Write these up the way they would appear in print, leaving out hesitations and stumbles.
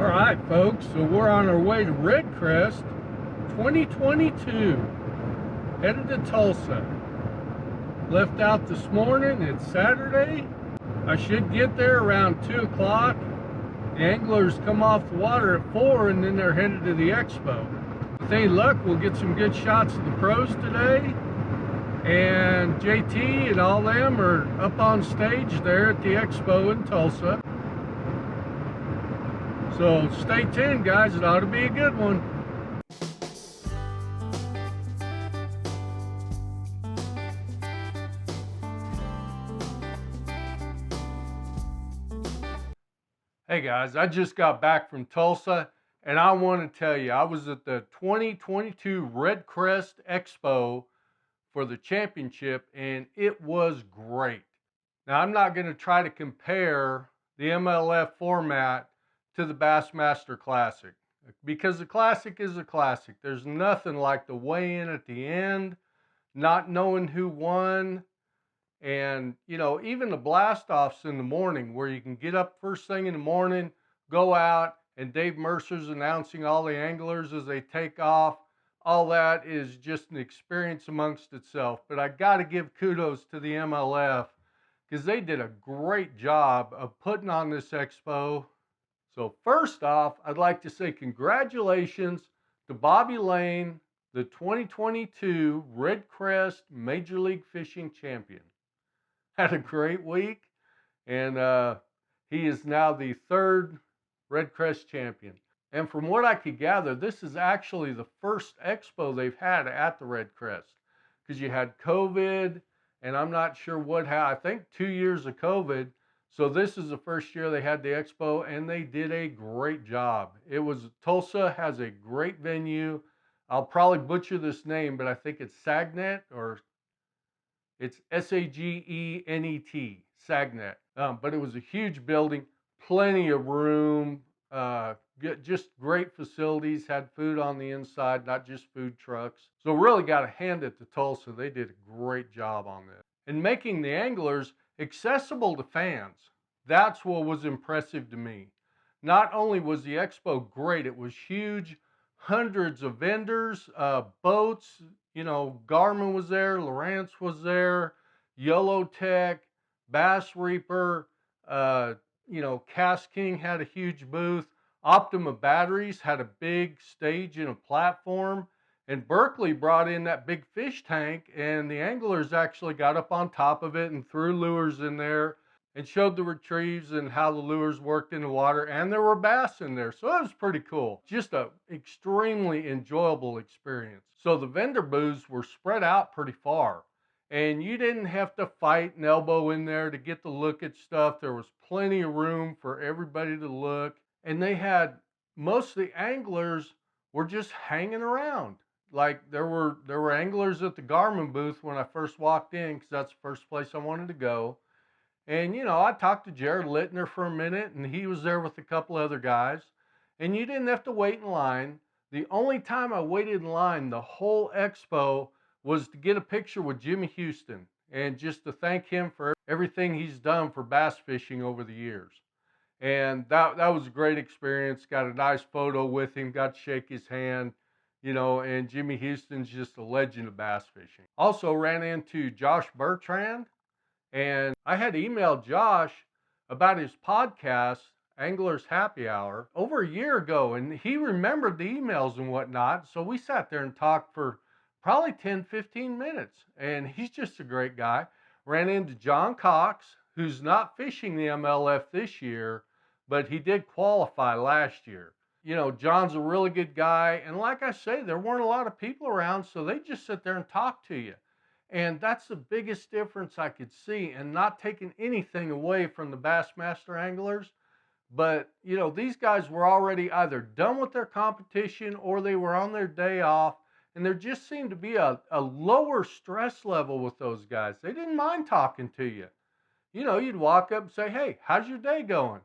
All right, folks, so we're on our way to REDCREST 2022, headed to Tulsa. Left out this morning, it's Saturday. I should get there around 2 o'clock. The anglers come off the water at 4 and then they're headed to the Expo. With any luck, we'll get some good shots of the pros today. And JT and all them are up on stage there at the Expo in Tulsa. So stay tuned, guys. It ought to be a good one. Hey guys, I just got back from Tulsa and I want to tell you, I was at the 2022 REDCREST Expo for the championship and it was great. Now I'm not going to try to compare the MLF format to the Bassmaster Classic, because the Classic is a classic. There's nothing like the weigh-in at the end, not knowing who won, and you know, even the blast-offs in the morning where you can get up first thing in the morning, go out, and Dave Mercer's announcing all the anglers as they take off. All that is just an experience amongst itself. But I got to give kudos to the MLF because they did a great job of putting on this expo. So first off, I'd like to say congratulations to Bobby Lane, the 2022 REDCREST Major League Fishing Champion. Had a great week, and he is now the third REDCREST champion. And from what I could gather, this is actually the first expo they've had at the REDCREST, because you had COVID, and I'm not sure what happened. I think 2 years of COVID. So this is the first year they had the expo, and they did a great job. Tulsa has a great venue. I'll probably butcher this name, but I think it's Sagnet, or it's Sagenet, Sagnet. But it was a huge building, plenty of room, just great facilities, had food on the inside, not just food trucks. So really got to hand it to Tulsa. They did a great job on this. And making the anglers accessible to fans. That's what was impressive to me. Not only was the expo great, it was huge, hundreds of vendors, boats, you know, Garmin was there, Lowrance was there, YOLO Tech, Bass Reaper, you know, Cast King had a huge booth. Optima Batteries had a big stage and a platform. And Berkeley brought in that big fish tank, and the anglers actually got up on top of it and threw lures in there and showed the retrieves and how the lures worked in the water, and there were bass in there. So it was pretty cool. Just an extremely enjoyable experience. So the vendor booths were spread out pretty far, and you didn't have to fight and elbow in there to get to look at stuff. There was plenty of room for everybody to look, and they had, most of the anglers were just hanging around. Like there were anglers at the Garmin booth when I first walked in, because that's the first place I wanted to go. And you know, I talked to Jared Littner for a minute, and he was there with a couple other guys. And you didn't have to wait in line. The only time I waited in line the whole expo was to get a picture with Jimmy Houston, and just to thank him for everything he's done for bass fishing over the years. And that was a great experience. Got a nice photo with him, got to shake his hand. You know, and Jimmy Houston's just a legend of bass fishing. Also ran into Josh Bertrand, and I had emailed Josh about his podcast, Angler's Happy Hour, over a year ago, and he remembered the emails and whatnot. So we sat there and talked for probably 10, 15 minutes, and he's just a great guy. Ran into John Cox, who's not fishing the MLF this year, but he did qualify last year. You know, John's a really good guy. And like I say, there weren't a lot of people around, so they just sit there and talk to you. And that's the biggest difference I could see, and not taking anything away from the Bassmaster anglers. But, you know, these guys were already either done with their competition or they were on their day off. And there just seemed to be a lower stress level with those guys. They didn't mind talking to you. You know, you'd walk up and say, hey, how's your day going?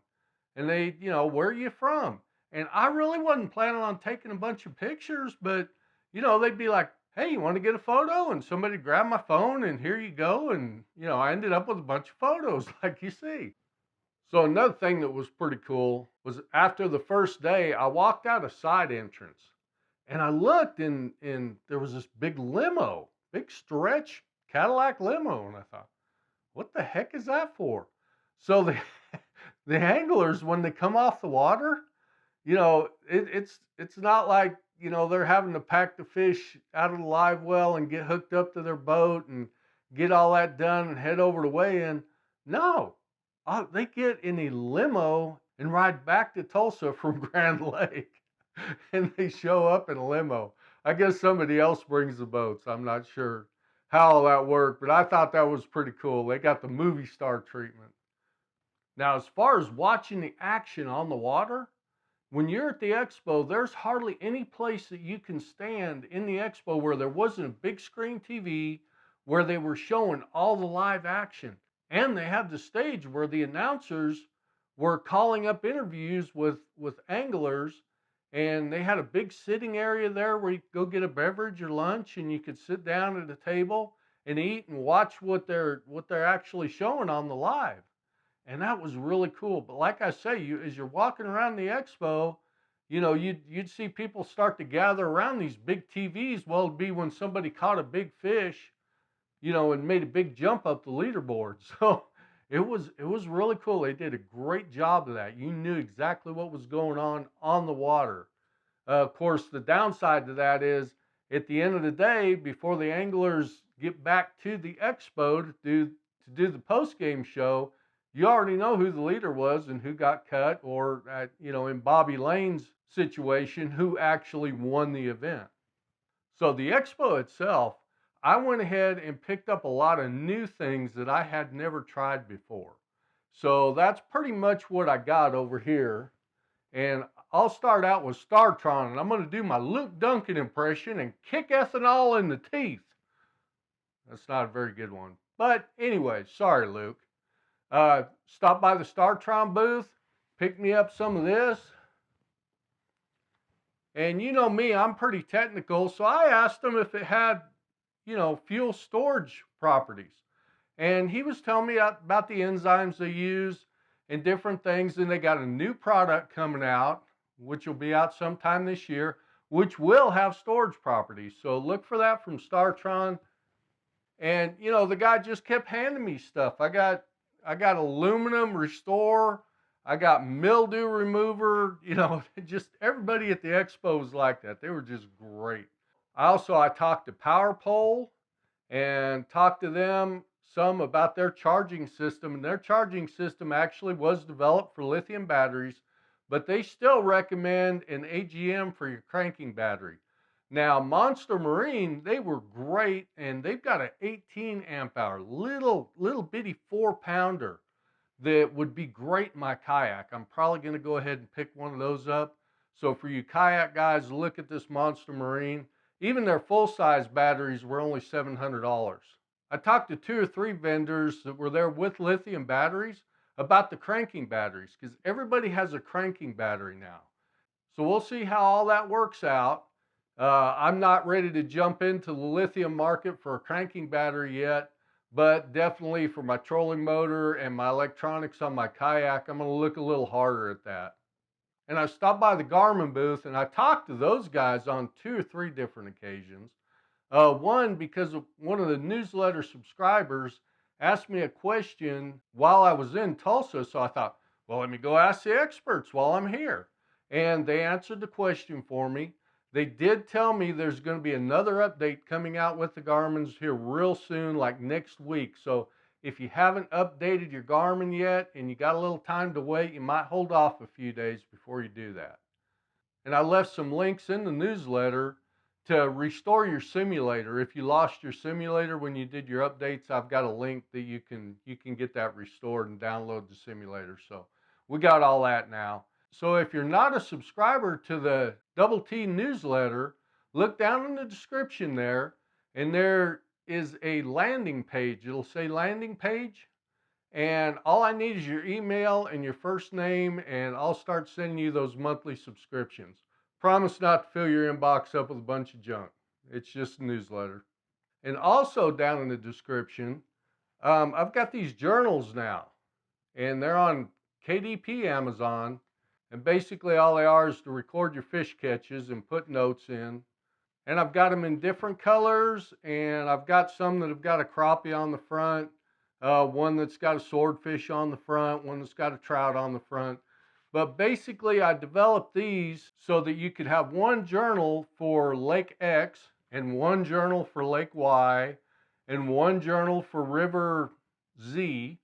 And they, you know, where are you from? And I really wasn't planning on taking a bunch of pictures, but, you know, they'd be like, hey, you want to get a photo? And somebody grabbed my phone, and here you go. And, you know, I ended up with a bunch of photos like you see. So another thing that was pretty cool was after the first day, I walked out a side entrance and I looked and there was this big limo, big stretch Cadillac limo. And I thought, what the heck is that for? So the, the anglers, when they come off the water, it's not like, they're having to pack the fish out of the live well and get hooked up to their boat and get all that done and head over to weigh-in. No, they get in a limo and ride back to Tulsa from Grand Lake, and they show up in a limo. I guess somebody else brings the boats. I'm not sure how all that worked, but I thought that was pretty cool. They got the movie star treatment. Now, as far as watching the action on the water, when you're at the expo, there's hardly any place that you can stand in the expo where there wasn't a big screen TV where they were showing all the live action. And they had the stage where the announcers were calling up interviews with anglers, and they had a big sitting area there where you could go get a beverage or lunch and you could sit down at a table and eat and watch what they're actually showing on the live. And that was really cool. But like I say, as you're walking around the expo, you'd see people start to gather around these big TVs. Well, it'd be when somebody caught a big fish, and made a big jump up the leaderboard. So it was really cool. They did a great job of that. You knew exactly what was going on the water. Of course, the downside to that is at the end of the day, before the anglers get back to the expo to do the post game show, you already know who the leader was and who got cut, or in Bobby Lane's situation, who actually won the event. So the expo itself, I went ahead and picked up a lot of new things that I had never tried before. So that's pretty much what I got over here. And I'll start out with StarTron, and I'm going to do my Luke Duncan impression and kick ethanol in the teeth. That's not a very good one. But anyway, sorry, Luke. Stop by the StarTron booth, pick me up some of this. And you know me, I'm pretty technical, so I asked him if it had, fuel storage properties. And he was telling me about the enzymes they use and different things. And they got a new product coming out, which will be out sometime this year, which will have storage properties. So look for that from StarTron. And, the guy just kept handing me stuff. I got aluminum restore. I got mildew remover. Just everybody at the expo was like that. They were just great. I talked to Power Pole and talked to them some about their charging system. And their charging system actually was developed for lithium batteries, but they still recommend an AGM for your cranking battery. Now, Monster Marine, they were great, and they've got an 18 amp hour, little bitty 4-pounder that would be great in my kayak. I'm probably going to go ahead and pick one of those up. So for you kayak guys, look at this Monster Marine. Even their full-size batteries were only $700. I talked to 2 or 3 vendors that were there with lithium batteries about the cranking batteries, because everybody has a cranking battery now. So we'll see how all that works out. I'm not ready to jump into the lithium market for a cranking battery yet, but definitely for my trolling motor and my electronics on my kayak, I'm going to look a little harder at that. And I stopped by the Garmin booth and I talked to those guys on 2 or 3 different occasions. One, because one of the newsletter subscribers asked me a question while I was in Tulsa, so I thought, well, let me go ask the experts while I'm here. And they answered the question for me. They did tell me there's going to be another update coming out with the Garmin's here real soon, like next week. So if you haven't updated your Garmin yet and you got a little time to wait, you might hold off a few days before you do that. And I left some links in the newsletter to restore your simulator. If you lost your simulator when you did your updates, I've got a link that you can get that restored and download the simulator. So we got all that now. So if you're not a subscriber to the Double T newsletter, look down in the description there, and there is a landing page. It'll say landing page, and all I need is your email and your first name, and I'll start sending you those monthly subscriptions. Promise not to fill your inbox up with a bunch of junk. It's just a newsletter. And also down in the description, I've got these journals now, and they're on KDP Amazon, and basically all they are is to record your fish catches and put notes in. And I've got them in different colors, and I've got some that have got a crappie on the front, one that's got a swordfish on the front, one that's got a trout on the front. But basically I developed these so that you could have one journal for Lake X and one journal for Lake Y and one journal for River Z.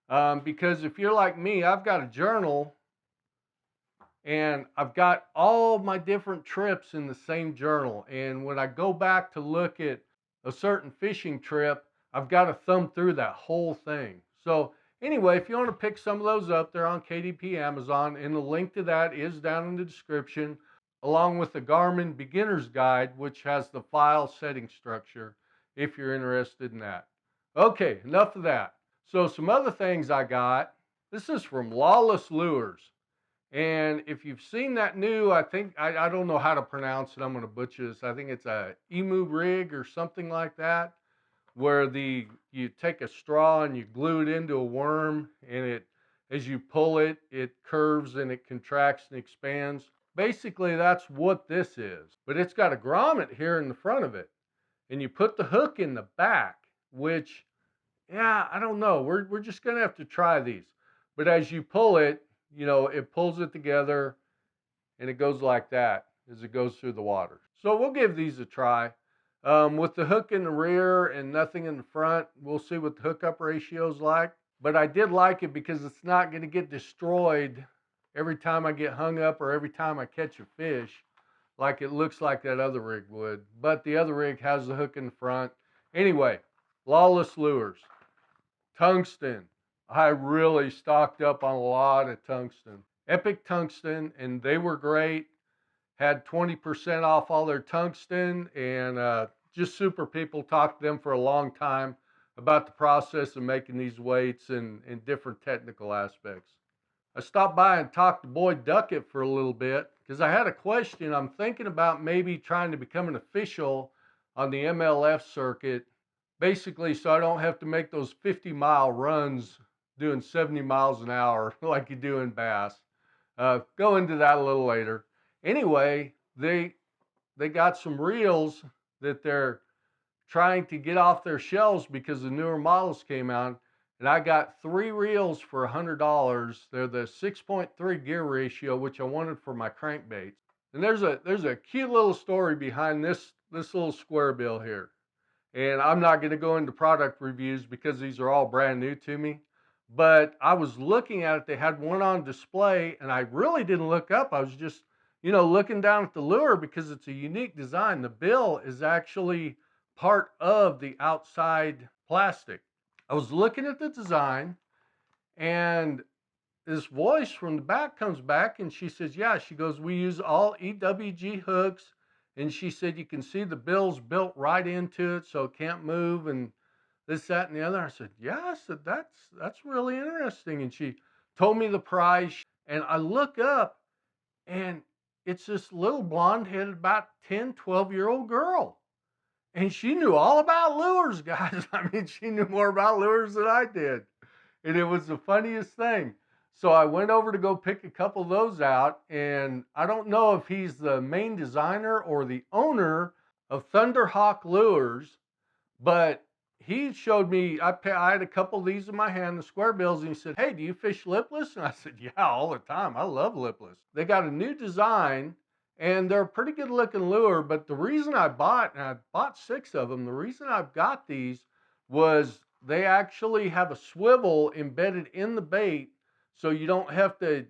Because if you're like me, I've got a journal and I've got all my different trips in the same journal. And when I go back to look at a certain fishing trip, I've got to thumb through that whole thing. So anyway, if you want to pick some of those up, they're on KDP Amazon, and the link to that is down in the description, along with the Garmin Beginner's Guide, which has the file setting structure, if you're interested in that. Okay, enough of that. So some other things I got. This is from Lawless Lures. And if you've seen that new, I don't know how to pronounce it, I'm going to butcher this. I think it's a emu rig or something like that, where you take a straw and you glue it into a worm, and as you pull it, it curves and it contracts and expands. Basically, that's what this is. But it's got a grommet here in the front of it. And you put the hook in the back, which, yeah, I don't know. We're just going to have to try these. But as you pull it, it pulls it together, and it goes like that as it goes through the water. So we'll give these a try. With the hook in the rear and nothing in the front, we'll see what the hookup ratio is like. But I did like it because it's not going to get destroyed every time I get hung up or every time I catch a fish, like it looks like that other rig would. But the other rig has the hook in the front. Anyway, Lawless Lures. Tungsten. I really stocked up on a lot of tungsten. Epic Tungsten, and they were great. Had 20% off all their tungsten, and just super people. Talked to them for a long time about the process of making these weights and different technical aspects. I stopped by and talked to Boyd Duckett for a little bit because I had a question. I'm thinking about maybe trying to become an official on the MLF circuit, basically so I don't have to make those 50-mile runs doing 70 miles an hour like you do in bass. Go into that a little later. Anyway, they got some reels that they're trying to get off their shelves because the newer models came out, and I got 3 reels for $100. They're the 6.3 gear ratio, which I wanted for my crankbaits. And there's a cute little story behind this little square bill here. And I'm not going to go into product reviews because these are all brand new to me. But I was looking at it. They had one on display, and I really didn't look up. I was just, looking down at the lure because it's a unique design. The bill is actually part of the outside plastic. I was looking at the design, and this voice from the back comes back, and she says, yeah, she goes, we use all EWG hooks. And she said, you can see the bill's built right into it, so it can't move, and this, that, and the other. I said, yeah, I said, that's really interesting. And she told me the price, and I look up, and it's this little blonde-headed, about 10, 12-year-old girl. And she knew all about lures, guys. I mean, she knew more about lures than I did. And it was the funniest thing. So I went over to go pick a couple of those out, and I don't know if he's the main designer or the owner of Thunderhawk Lures, but he showed me, I had a couple of these in my hand, the square bills, and he said, hey, do you fish lipless? And I said, yeah, all the time. I love lipless. They got a new design, and they're a pretty good looking lure, but the reason I bought, and I bought 6 of them, the reason I've got these was they actually have a swivel embedded in the bait, so you don't have to,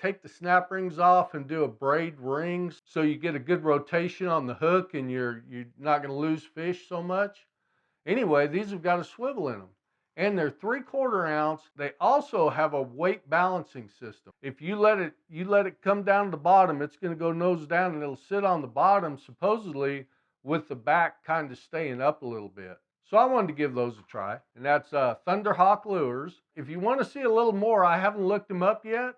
take the snap rings off and do a braid rings, so you get a good rotation on the hook and you're not going to lose fish so much. Anyway, these have got a swivel in them, and they're 3/4 ounce. They also have a weight balancing system. If you let it come down to the bottom, it's going to go nose down, and it'll sit on the bottom, supposedly with the back kind of staying up a little bit. So I wanted to give those a try, and that's Thunderhawk Lures. If you want to see a little more, I haven't looked him up yet,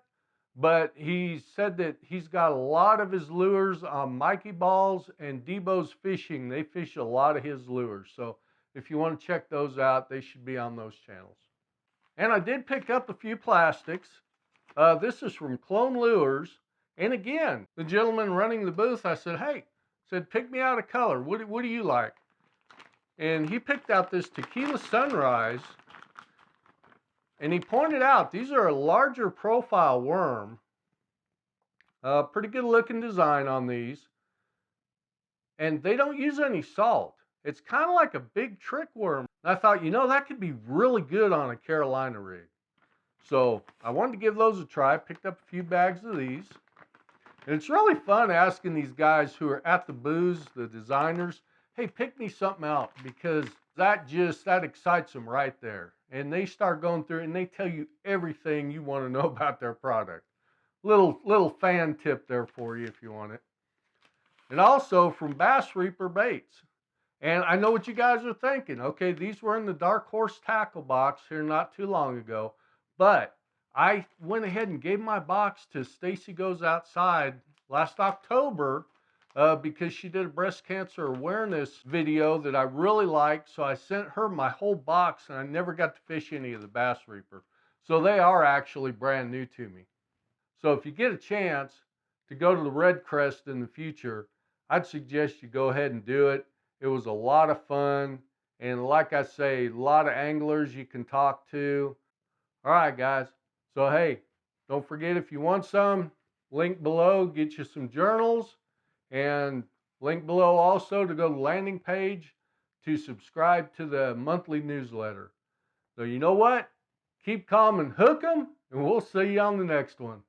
but he said that he's got a lot of his lures on Mikey Balls and Debo's Fishing. They fish a lot of his lures. So if you want to check those out, they should be on those channels. And I did pick up a few plastics. This is from Clone Lures. And again, the gentleman running the booth, I said, hey, pick me out a color. What do you like? And he picked out this Tequila Sunrise. And he pointed out these are a larger profile worm. Pretty good looking design on these. And they don't use any salt. It's kind of like a big trick worm. And I thought, that could be really good on a Carolina rig. So I wanted to give those a try. Picked up a few bags of these. And it's really fun asking these guys who are at the booths, the designers, hey, pick me something out, because that excites them right there. And they start going through it and they tell you everything you want to know about their product. Little fan tip there for you if you want it. And also from Bass Reaper Baits. And I know what you guys are thinking. Okay, these were in the Dark Horse tackle box here not too long ago. But I went ahead and gave my box to Stacy Goes Outside last October because she did a breast cancer awareness video that I really liked. So I sent her my whole box and I never got to fish any of the Bass Reaper. So they are actually brand new to me. So if you get a chance to go to the REDCREST in the future, I'd suggest you go ahead and do it. It was a lot of fun. And like I say, a lot of anglers you can talk to. All right, guys. So, hey, don't forget, if you want some, link below, get you some journals. And link below also to go to the landing page to subscribe to the monthly newsletter. So you know what? Keep calm and hook 'em, and we'll see you on the next one.